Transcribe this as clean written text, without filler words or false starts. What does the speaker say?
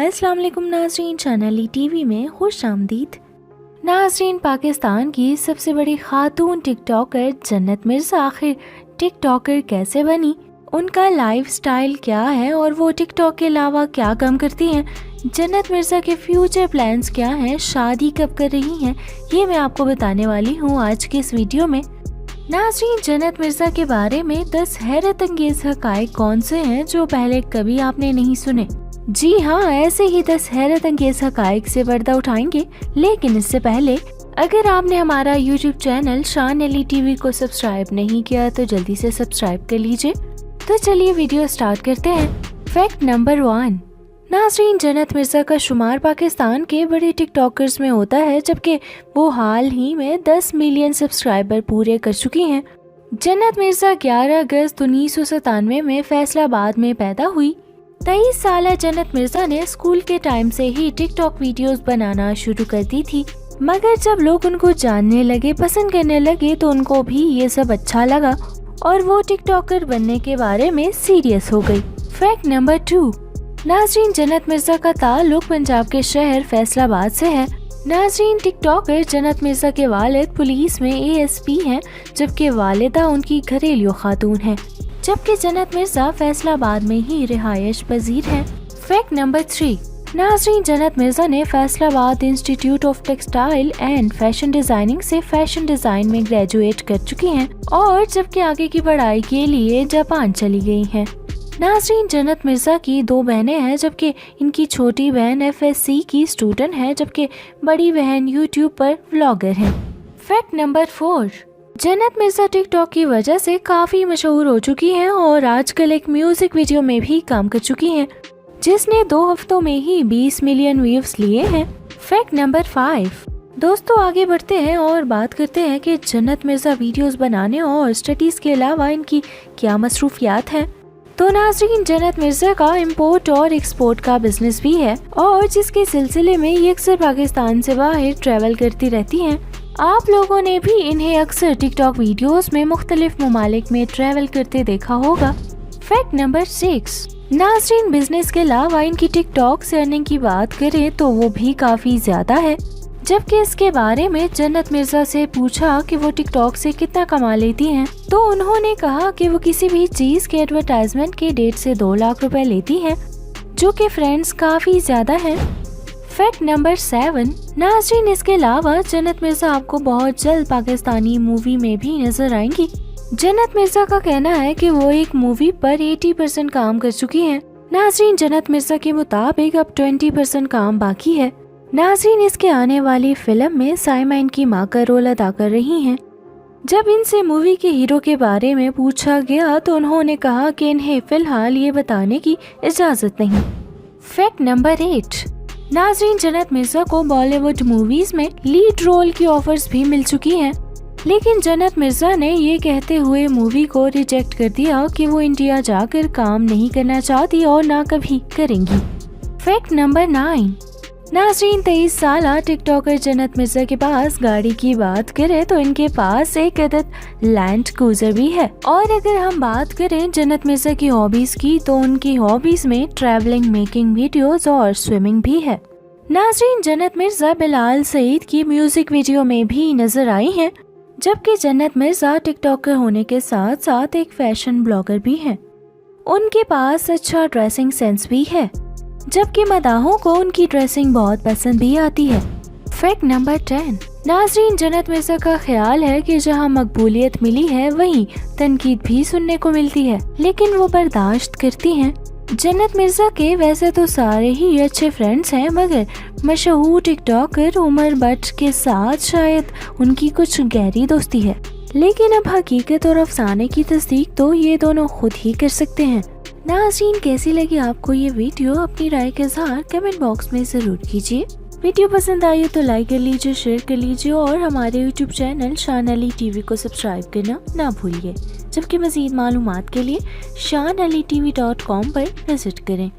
अस्सलाम वालेकुम नाज़रीन, शान टीवी में खुश आमदीद। नाज़रीन, पाकिस्तान की सबसे बड़ी खातून टिकटॉकर जन्नत मिर्ज़ा आखिर टिकटॉकर कैसे बनी, उनका लाइफस्टाइल क्या है और वो टिकटॉक के अलावा क्या काम करती हैं, जन्नत मिर्ज़ा के फ्यूचर प्लान्स क्या हैं, शादी कब कर रही हैं, ये मैं आपको बताने वाली हूँ आज के इस वीडियो में। नाज़रीन, जन्नत मिर्ज़ा के बारे में 10 हैरत अंगेज हक़ाइक़ कौन से हैं जो पहले कभी आपने नहीं सुने। जी हाँ, ऐसे ही 10 हैरत अंगेज हक़ाइक़ से पर्दा उठाएंगे। लेकिन इससे पहले अगर आपने हमारा यूट्यूब चैनल शान टीवी को सब्सक्राइब नहीं किया तो जल्दी से सब्सक्राइब कर लीजिए। तो चलिए वीडियो स्टार्ट करते हैं। Fact number 1। नाज़रीन, जन्नत मिर्ज़ा का शुमार पाकिस्तान के बड़े टिकटॉकर्स में होता है, जबकि वो हाल ही में 10 मिलियन सब्सक्राइबर पूरे कर चुकी हैं। जन्नत मिर्ज़ा 11 अगस्त 1997 में फैसलाबाद में पैदा हुई। 23 साल जन्नत मिर्ज़ा ने स्कूल के टाइम से ही टिकटॉक वीडियोस बनाना शुरू कर दी थी, मगर जब लोग उनको जानने लगे, पसंद करने लगे तो उनको भी ये सब अच्छा लगा और वो टिकटॉकर बनने के बारे में सीरियस हो गई। Fact number 2। नाज़रीन, जन्नत मिर्ज़ा का ताल्लुक पंजाब के शहर फैसलाबाद से है। नाज़रीन, टिकटॉकर जन्नत मिर्ज़ा के वालिद पुलिस में ASP हैं, जबकि वालिदा उनकी घरेलू खातून हैं, जबकि जन्नत मिर्ज़ा फैसलाबाद में ही रिहायश पजीर है। Fact number 3। नाज़रीन, जन्नत मिर्ज़ा ने Faisalabad institute of textile and fashion designing से फैशन डिजाइन में ग्रेजुएट कर चुकी हैं और जबकि आगे की पढ़ाई के लिए जापान चली गई हैं। नाज़रीन, जन्नत मिर्ज़ा की 2 बहनें हैं, जबकि इनकी छोटी बहन FSC की स्टूडेंट है, जबकि बड़ी बहन YouTube पर व्लॉगर है। Fact number 4। जन्नत मिर्ज़ा टिकटॉक की वजह से काफ़ी मशहूर हो चुकी हैं और आजकल एक म्यूजिक वीडियो में भी काम कर चुकी हैं, जिसने 2 हफ्तों में ही 20 मिलियन व्यूज लिए हैं। Fact number 5। दोस्तों, आगे बढ़ते हैं और बात करते हैं कि जन्नत मिर्ज़ा वीडियोस बनाने और स्टडीज़ के अलावा इनकी क्या मसरूफियात हैं। तो नाज़रीन, जन्नत मिर्ज़ा का इंपोर्ट और एक्सपोर्ट का बिजनेस भी है और जिसके सिलसिले में ये अक्सर पाकिस्तान से बाहर ट्रैवल करती रहती हैं। आप लोगों ने भी इन्हें अक्सर टिकटॉक वीडियोस में मुख्तलिफ ममालिक में ट्रैवल करते देखा होगा। Fact number 6। नाज़रीन, बिजनेस के अलावा इनकी टिकटॉक से अर्निंग की बात करें तो वो भी काफ़ी ज़्यादा है, जबकि इसके बारे में जन्नत मिर्ज़ा से पूछा कि वो टिकटॉक से कितना कमा लेती हैं, तो उन्होंने कहा कि वो किसी भी चीज़ के एडवर्टाइजमेंट के 1.5 से 2 लाख रुपए लेती हैं, जो कि फ्रेंड्स काफ़ी ज़्यादा है। Fact number 7। नाज़रीन, इसके अलावा जन्नत मिर्ज़ा आपको बहुत जल्द पाकिस्तानी मूवी में भी नजर आएंगी। जन्नत मिर्ज़ा का कहना है कि वो एक मूवी पर 80% काम कर चुकी हैं। नाज़रीन, जन्नत मिर्ज़ा के मुताबिक अब 20% काम बाकी है। नाज़रीन, इसके आने वाली फिल्म में साइमा इनकी माँ का रोल अदा कर रही हैं। जब इनसे मूवी के हीरो के बारे में पूछा गया तो उन्होंने कहा कि इन्हें फिलहाल ये बताने की इजाज़त नहीं। Fact number 8। नाज़रीन, जन्नत मिर्ज़ा को बॉलीवुड मूवीज में लीड रोल की ऑफर्स भी मिल चुकी हैं, लेकिन जन्नत मिर्ज़ा ने ये कहते हुए मूवी को रिजेक्ट कर दिया कि वो इंडिया जाकर काम नहीं करना चाहती और ना कभी करेंगी। Fact number 9। नाज़रीन, 23 साल टिकटॉकर जन्नत मिर्ज़ा के पास गाड़ी की बात करें तो इनके पास एक अदद लैंड क्रूजर भी है। और अगर हम बात करें जन्नत मिर्ज़ा की हॉबीज की तो उनकी हॉबीज में ट्रैवलिंग, मेकिंग वीडियोस और स्विमिंग भी है। नाज़रीन, जन्नत मिर्ज़ा बिलाल सईद की म्यूजिक वीडियो में भी नजर आई हैं, जबकि जन्नत मिर्ज़ा टिकटॉकर होने के साथ साथ एक फैशन ब्लॉगर भी हैं। उनके पास अच्छा ड्रेसिंग सेंस भी है, जबकि मदाहों को उनकी ड्रेसिंग बहुत पसंद भी आती है। Fact number 10। नाज़रीन, जन्नत मिर्ज़ा का ख्याल है कि जहां मकबूलियत मिली है वहीं तनकीद भी सुनने को मिलती है, लेकिन वो बर्दाश्त करती हैं। जन्नत मिर्ज़ा के वैसे तो सारे ही अच्छे फ्रेंड्स हैं, मगर मशहूर टिकटॉकर उमर भट्ट के साथ शायद उनकी कुछ गहरी दोस्ती है, लेकिन अब हकीकत और अफसाने की तस्दीक तो ये दोनों खुद ही कर सकते हैं। नाज़रीन, कैसी लगी आपको ये वीडियो? अपनी राय का इज़हार कमेंट बॉक्स में ज़रूर कीजिए। वीडियो पसंद आई तो लाइक कर लीजिए, शेयर कर लीजिए और हमारे यूट्यूब चैनल शान टीवी को सब्सक्राइब करना ना भूलिए। जबकि मज़ीद मालूमात के लिए shanalitv.com पर विजिट करें।